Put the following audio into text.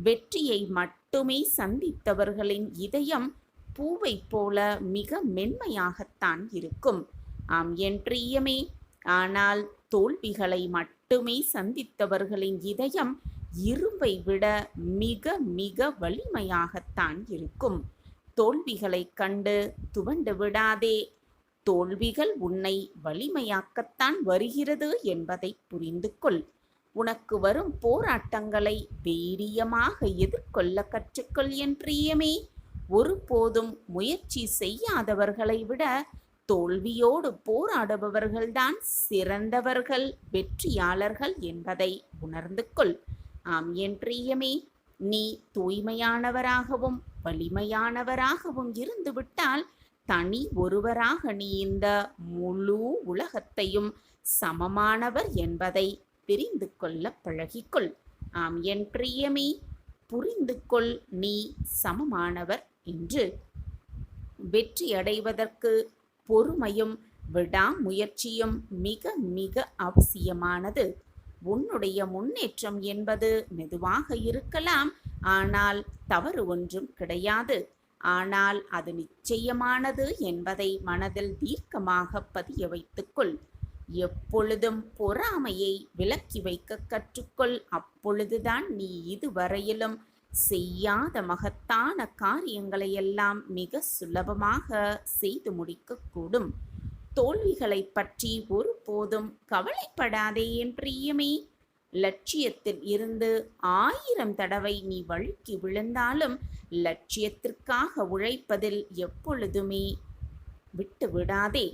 வெற்றியை மட்டுமே சந்தித்தவர்களின் இதயம் பூவைப் போல மிக மென்மையாகத்தான் இருக்கும். ஆம் என் பிரியமே, ஆனால் தோல்விகளை மட்டுமே சந்தித்தவர்களின் இதயம் இரும்பை விட மிக மிக வலிமையாகத்தான் இருக்கும். தோல்விகளைக் கண்டு துவண்டு விடாதே. தோல்விகள் உன்னை வலிமையாக்கத்தான் வருகிறது என்பதை புரிந்து கொள். உனக்கு வரும் போராட்டங்களை தைரியமாக எதிர்கொள்ள கற்றுக்கொள் என் பிரியமே. ஒருபோதும் முயற்சி செய்யாதவர்களை விட தோல்வியோடு போராடுபவர்கள்தான் சிறந்தவர்கள், வெற்றியாளர்கள் என்பதை உணர்ந்து கொள். ஆம் என் பிரியமே, நீ தூய்மையானவராகவும் வலிமையானவராகவும் இருந்துவிட்டால் தனி ஒருவராக நீ இந்த முழு உலகத்தையும் சமமானவர் என்பதை தெரிந்து கொள்ள பழகிக்கொள். ஆம் என் பிரியமே, புரிந்து கொள் நீ சமமானவர் என்று. வெற்றி அடைவதற்கு பொறுமையும் விடாமுயற்சியும் மிக மிக அவசியமானது. உன்னுடைய முன்னேற்றம் என்பது மெதுவாக இருக்கலாம், ஆனால் தவறு ஒன்றும் கிடையாது. ஆனால் அது நிச்சயமானது என்பதை மனதில் தீர்க்கமாக பதிய வைத்துக்கொள். எப்பொழுதும் பொறாமையை விலக்கி வைக்க கற்றுக்கொள். அப்பொழுதுதான் நீ இதுவரையிலும் செய்யாத மகத்தான காரியங்களையெல்லாம் மிக சுலபமாக செய்து முடிக்கக்கூடும். தோல்விகளை பற்றி ஒருபோதும் கவலைப்படாதே என் பிரியமே. லட்சியத்தில் இருந்து 1000 தடவை நீ வழுக்கி விழுந்தாலும் லட்சியத்திற்காக உழைப்பதில் எப்பொழுதுமே விட்டு விடாதே.